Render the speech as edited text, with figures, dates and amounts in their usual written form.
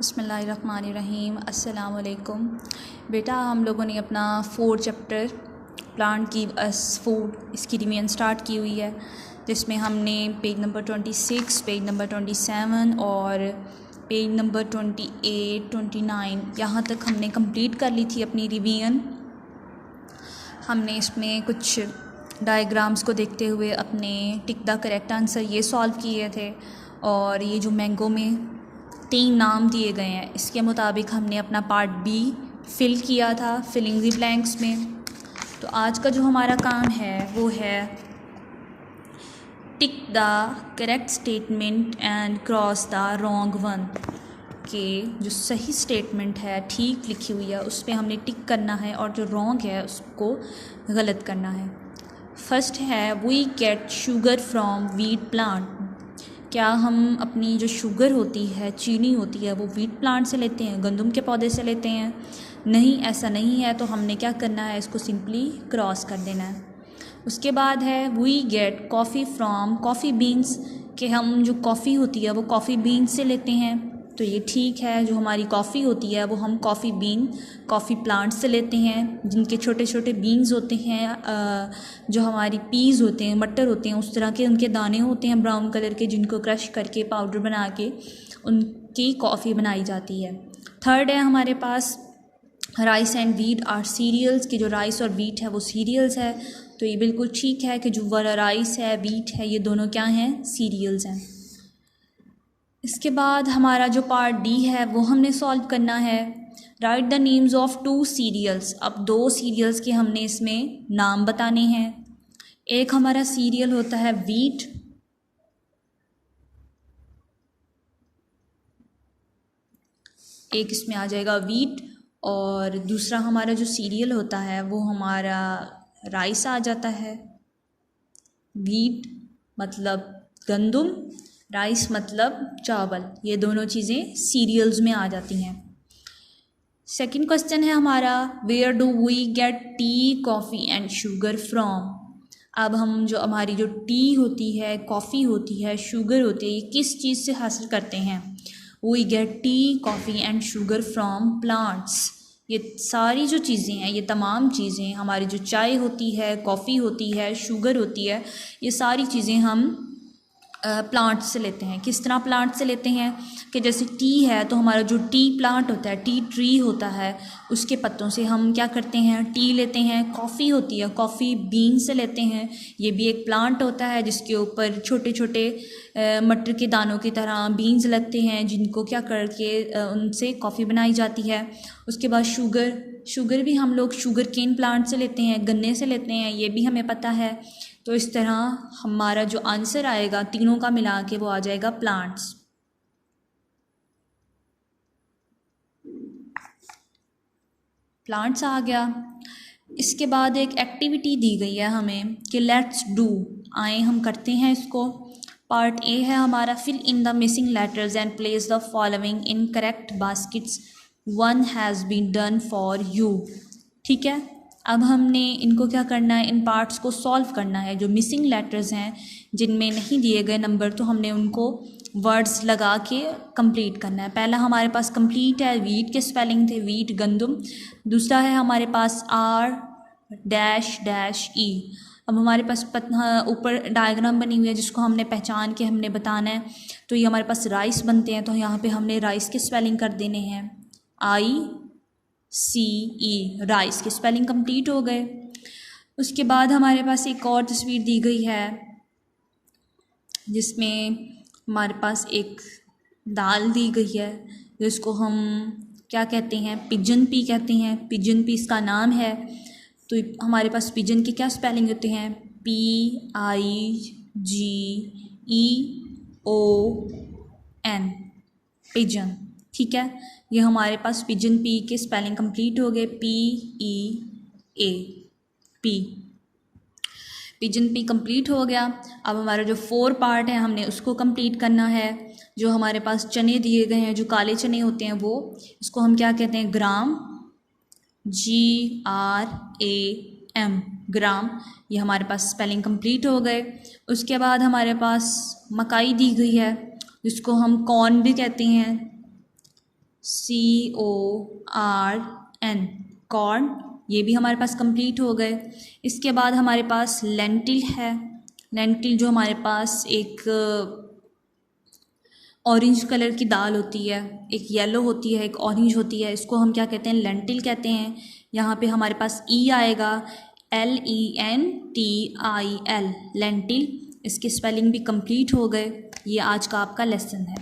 बिस्मिल्लाहिर्रहमानिर्रहीम। अस्सलाम वालेकुम। बेटा, हम लोगों ने अपना 4 चैप्टर प्लांट की फूड इसकी रिवीजन स्टार्ट की हुई है, जिसमें हमने पेज नंबर 26, पेज नंबर 27 और पेज नंबर 28, 29 यहाँ तक हमने कंप्लीट कर ली थी अपनी रिवीजन। हमने इसमें कुछ डायग्राम्स को देखते हुए अपने टिक द करेक्ट आंसर ये सॉल्व किए थे, और ये जो मैंगो में 3 नाम दिए गए हैं इसके मुताबिक हमने अपना पार्ट बी फिल किया था, फिलिंग द ब्लैंक्स में। तो आज का जो हमारा काम है वो है tick the correct statement and cross the wrong one. के जो सही स्टेटमेंट है ठीक लिखी हुई है उस पर हमने टिक करना है, और जो रॉन्ग है उसको गलत करना है। फर्स्ट है we get sugar from wheat plant. क्या हम अपनी जो शुगर होती है, चीनी होती है, वो वीट प्लांट से लेते हैं, गंदम के पौधे से लेते हैं? नहीं, ऐसा नहीं है। तो हमने क्या करना है, इसको सिंपली क्रॉस कर देना है। उसके बाद है we get coffee from coffee beans. कि हम जो कॉफ़ी होती है वो कॉफ़ी बीन्स से लेते हैं, तो ये ठीक है। जो हमारी कॉफ़ी होती है वो हम कॉफ़ी प्लांट से लेते हैं, जिनके छोटे छोटे बीन्स होते हैं, जो हमारी पीज़ होते हैं, मटर होते हैं, उस तरह के उनके दाने होते हैं ब्राउन कलर के, जिनको क्रश करके पाउडर बना के उनकी कॉफ़ी बनाई जाती है। थर्ड है हमारे पास rice and wheat are cereals. कि जो राइस और वीट है वो सीरियल्स है, तो ये बिल्कुल ठीक है कि जो राइस है, वीट है, ये दोनों क्या हैं, सीरियल्स हैं। इसके बाद हमारा जो पार्ट डी है वो हमने सॉल्व करना है। Write the names of 2 cereals. अब 2 सीरियल्स के हमने इसमें नाम बताने हैं। एक हमारा सीरियल होता है वीट, एक इसमें आ जाएगा वीट, और दूसरा हमारा जो सीरियल होता है वो हमारा राइस आ जाता है। वीट मतलब गंदम, राइस मतलब चावल, ये दोनों चीज़ें सीरियल्स में आ जाती हैं। सेकंड क्वेश्चन है हमारा where do we get tea, coffee and sugar from. अब हम जो हमारी जो टी होती है, कॉफ़ी होती है, शुगर होती है, ये किस चीज़ से हासिल करते हैं? We get tea, coffee and sugar from plants. ये सारी जो चीज़ें हैं, ये तमाम चीज़ें, हमारी जो चाय होती है, कॉफ़ी होती है, शुगर होती है, ये सारी चीज़ें हम प्लांट से लेते हैं। किस तरह प्लांट से लेते हैं? कि जैसे टी है तो हमारा जो टी प्लांट होता है, टी ट्री होता है, उसके पत्तों से हम क्या करते हैं, टी लेते हैं। कॉफ़ी होती है, कॉफ़ी बीन से लेते हैं, ये भी एक प्लांट होता है जिसके ऊपर छोटे छोटे मटर के दानों की तरह बीन्स लगते हैं, जिनको क्या करके उनसे कॉफ़ी बनाई जाती है। उसके बाद शुगर भी हम लोग शुगर केन प्लांट से लेते हैं, गन्ने से लेते हैं, ये भी हमें पता है। तो इस तरह हमारा जो आंसर आएगा तीनों का मिला के वो आ जाएगा प्लांट्स। प्लांट्स आ गया। इसके बाद एक एक्टिविटी दी गई है हमें कि लेट्स डू, आए हम करते हैं इसको। पार्ट ए है हमारा fill in the missing letters and place the following in correct baskets, one has been done for you. ठीक है, अब हमने इनको क्या करना है, इन पार्ट्स को सॉल्व करना है। जो मिसिंग लेटर्स हैं, जिनमें नहीं दिए गए नंबर, तो हमने उनको वर्ड्स लगा के कंप्लीट करना है। पहला हमारे पास कंप्लीट है, वीट के स्पेलिंग थे, वीट गंदम। दूसरा है हमारे पास आर डैश डैश ई। अब हमारे पास ऊपर डायग्राम बनी हुई है जिसको हमने पहचान के हमने बताना है। तो ये हमारे पास राइस बनते हैं, तो यहाँ पे हमने राइस के स्पेलिंग कर देने हैं, ICE, राइस के स्पेलिंग कंप्लीट हो गए। उसके बाद हमारे पास एक और तस्वीर दी गई है जिसमें हमारे पास एक दाल दी गई है, जिसको हम क्या कहते हैं, पिजन पी कहते हैं। पिजन पी इसका नाम है। तो हमारे पास पिजन के क्या स्पेलिंग होते हैं, PIGEON, पिजन। ठीक है, ये हमारे पास पिजन पी के स्पेलिंग कंप्लीट हो गए, PEA, पिजन पी कंप्लीट हो गया। अब हमारा जो 4 पार्ट है हमने उसको कंप्लीट करना है। जो हमारे पास चने दिए गए हैं, जो काले चने होते हैं, वो इसको हम क्या कहते हैं, ग्राम, GRAM, ग्राम। ये हमारे पास स्पेलिंग कंप्लीट हो गए। उसके बाद हमारे पास मकाई दी गई है, जिसको हम कॉर्न भी कहते हैं, CORN, कॉर्न, ये भी हमारे पास कंप्लीट हो गए। इसके बाद हमारे पास लेंटिल है। लेंटिल जो हमारे पास एक ऑरेंज कलर की दाल होती है, एक येलो होती है, एक ऑरेंज होती है, इसको हम क्या कहते हैं? लेंटिल कहते हैं। यहाँ पे हमारे पास ई आएगा, LENTIL, लेंटिल। इसके स्पेलिंग भी कंप्लीट हो गए। ये आज का आपका लेसन है।